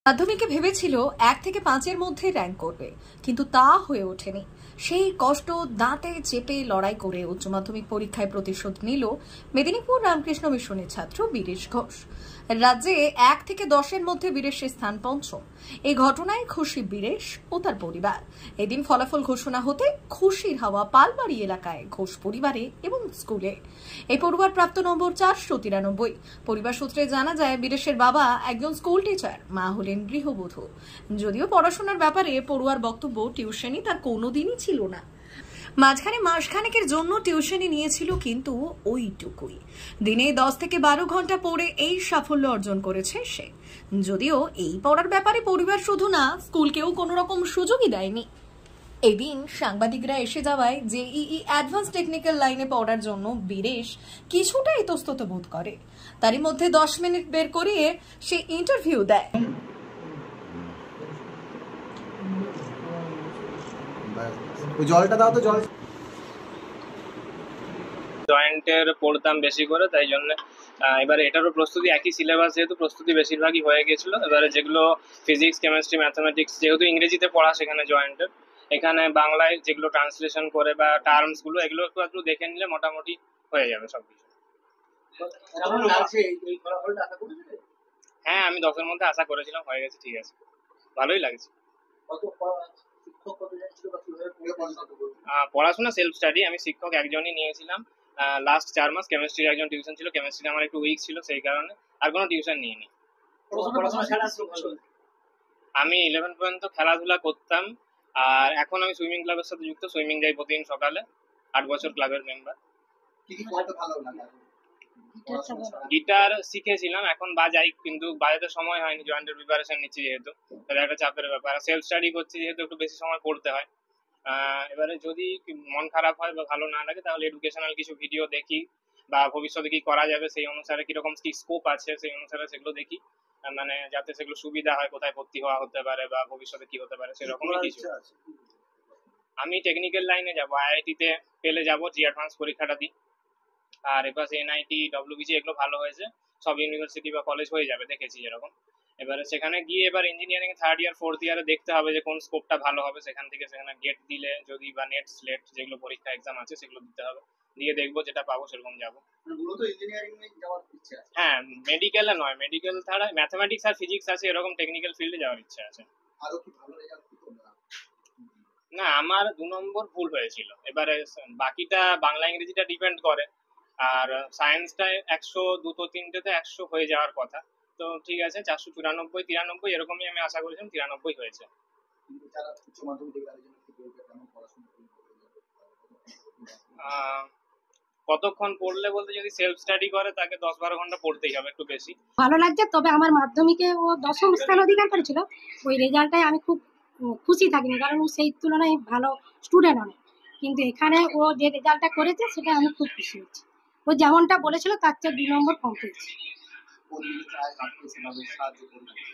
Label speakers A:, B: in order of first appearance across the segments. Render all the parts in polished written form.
A: মাধ্যমিকে ভেবেছিল 1 থেকে 5-এর মধ্যে র্যাঙ্ক করবে, কিন্তু তা হয়ে ওঠেনি। সেই কষ্ট দাঁতে চেপে লড়াই করে উচ্চ মাধ্যমিক পরীক্ষায় প্রতিশোধ নিল মেদিনীপুর রামকৃষ্ণ মিশনের ছাত্র বীরেশ ঘোষ। রাজ্যে 1 থেকে 10-এর মধ্যে বীরেশের স্থান 5ম। এই ঘটনায় খুশি বীরেশ ও তার পরিবার। এদিন ফলাফল ঘোষণা হতে খুশির হাওয়া পালবাড়ি এলাকায় ঘোষ পরিবারে এবং স্কুলে। এই পড়ুয়ার প্রাপ্ত নম্বর 493। পরিবার সূত্রে জানা যায়, বীরেশের বাবা একজন স্কুল টিচার, মা হলেন গৃহবধূ। যদিও পড়াশোনার ব্যাপারে পড়ুয়ার বক্তব্য, টিউশনি তার কোনোদিনই ছিল না। মাঝখানে মাসখানেকের জন্য টিউশনি নিয়েছিল, কিন্তু ওইটুকুই। দিনে 10 থেকে 12 ঘন্টা পড়ে এই সাফল্য অর্জন করেছে সে। যদিও এই পড়ার ব্যাপারে পরিবার শুধু না, স্কুলকেও কোনো রকম সুযোগই দেয়নি। এদিন সাংবাদিকরা এসে যাওয়ায় জেইই অ্যাডভান্স টেকনিক্যাল লাইনে পড়ার জন্য বীরেশ কিছুটা ইতস্তত বোধ করে। তারই মধ্যে 10 মিনিট বের করিয়ে সে ইন্টারভিউ দেয়।
B: জলটা দাও তো, জল।
C: জয়েন্টের পড়তাম বেশি করে, তাই জন্য এবারে এটারও প্রস্তুতি একই সিলেবাস, যেহেতু প্রস্তুতি বেশিরভাগই হয়ে গেছিলো। এবারে যেগুলো ফিজিক্স, কেমিস্ট্রি, ম্যাথামেটিক্স যেহেতু ইংরেজিতে পড়া সেখানে জয়েন্টের, এখানে বাংলায় যেগুলো ট্রান্সলেশন করে বা টার্মসগুলো এগুলো একটু দেখে নিলে মোটামুটি হয়ে যাবে সবকিছু। হ্যাঁ, আমি 10-এর মধ্যে আশা করেছিলাম, হয়ে গেছে, ঠিক আছে, ভালোই লাগছে। পড়াশোনা সেলফ স্টাডি, আমি শিক্ষক একজনই নিয়েছিলাম। লাস্ট 4 মাস কেমিস্ট্রির একজন টিউশন ছিল, কেমিস্ট্রি আমার একটু উইক ছিল, সেই কারণে আর কোনো টিউশন নিইনি। আমি 11 পর্যন্ত খেলাধুলা করতাম, আর এখন আমি সুইমিং ক্লাবের সাথে যুক্ত, সুইমিং যাই প্রতিদিন সকালে, 8 বছর ক্লাবের মেম্বার। গিটার শিখেছিলাম, এখন বাজাই, কিন্তু বাজাতে সময় হয়নি, জয়েন্টের প্রিপারেশন নিচ্ছি যেহেতু, তাহলে একটা চাপের ব্যাপার। সেলফ স্টাডি করছি যেহেতু, একটু বেশি সময় পড়তে হয়। এবারে যদি মন খারাপ হয় বা ভালো না লাগে, তাহলে এডুকেশনাল কিছু ভিডিও দেখি, বা ভবিষ্যতে কি করা যাবে সেই অনুসারে কিরকম কি স্কোপ আছে সেই অনুসারে সেগুলো দেখি, মানে যাতে সেগুলো সুবিধা হয়, কোথায় ভর্তি হওয়া হতে পারে বা ভবিষ্যতে কি হতে পারে সেরকমই কিছু। আমি টেকনিক্যাল লাইনে যাব, আইআইটিতে পেলে যাব, জি অ্যাডভান্স পরীক্ষাটা দিই। আর এপাশে এনআইটি, ডব্লিউবিসি এগুলো ভালো হয়েছে, সব ইউনিভার্সিটি বা কলেজ হয়ে যাবে দেখেছি যেরকম। এবারে সেখানে গিয়ে এবার ইঞ্জিনিয়ারিং 3rd ইয়ার 4th ইয়ারে দেখতে হবে যে কোন স্কোপটা ভালো হবে, সেখানে গেট দিলে যদি বা নেট স্লেট যেগুলো পরীক্ষা এক্সাম আছে সেগুলো দিতে হবে, দিয়ে দেখবো যেটা পাবো সেরকম যাবো। হ্যাঁ, মেডিকেলে নয়, মেডিকেল ছাড়া ম্যাথমেটিক্স আর ফিজিক্স আছে, এরকম টেকনিক্যাল ফিল্ডে যাওয়ার ইচ্ছা আছে। না, আমার 2 নম্বর ভুল হয়েছিল, এবারে বাকিটা বাংলা ইংরেজিটা ডিপেন্ড করে, আর সায়েন্সটা 100 2 3টেতে 100 হয়ে যাওয়ার কথা। তো ঠিক আছে, 494 93 এরকমই আমি আশা করেছিলাম, 93 হয়েছে। কতক্ষণ পড়লে বলতে, যদি সেলফ স্টাডি করে তাকে 10-12 ঘন্টা পড়তেই হবে, একটু বেশি।
D: ভালো লাগছে, তবে আমার মাধ্যমিকে ও 10ম স্থান অধিকার করেছিল, ওই রেজাল্টটাই আমি খুব খুশি থাকিনি, কারণ ও সেই তুলনায় ভালো স্টুডেন্ট অনেক, কিন্তু এখানে ও যে রেজাল্টটা করেছে সেটা আমি খুব খুশি হয়েছি। ও যেমনটা বলেছিল তার চেয়ে 2 নম্বর কম পেয়েছে।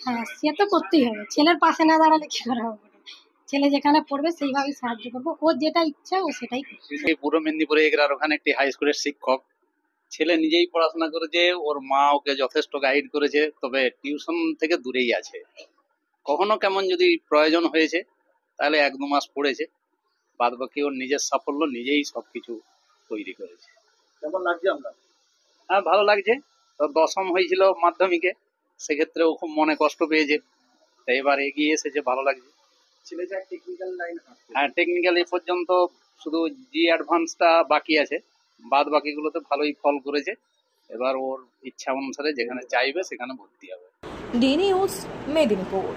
D: হ্যাঁ, সে তো করতেই হবে, ছেলের পাশে না দাঁড়ালে কি করা হবে? ছেলে যেখানে পড়বে সেইভাবে সাহায্য করবো, ওর যেটা ইচ্ছা ও সেটাই করবে।
E: পূর্ব মেদিনীপুরে এগরার ওখানে একটি হাই স্কুলের শিক্ষক, ছেলে নিজেই পড়াশোনা করেছে, ওর মা ওকে যথেষ্ট গাইড করেছে, তবে টিউশন থেকে দূরেই আছে। কখনো কেমন যদি প্রয়োজন হয়েছে তাহলে 1-2 মাস পড়েছে, বাদ বাকি ওর নিজের সাফল্য নিজেই সবকিছু তৈরি করেছে।
B: কেমন লাগছে আমরা?
E: হ্যাঁ, ভালো লাগছে। তো 10ম হয়েছিল মাধ্যমিকে, সেক্ষেত্রে ও খুব মনে কষ্ট পেয়েছে, তাই এবার এগিয়ে এসেছে, ভালো লাগছে। হ্যাঁ, টেকনিক্যাল এ পর্যন্ত শুধু জি অ্যাডভান্সটা বাকি আছে, বাদ বাকিগুলোতে ভালোই ফল করেছে। এবার ওর ইচ্ছা অনুসারে যেখানে চাইবে সেখানে ভর্তি হবে।
A: D news, Medinipur.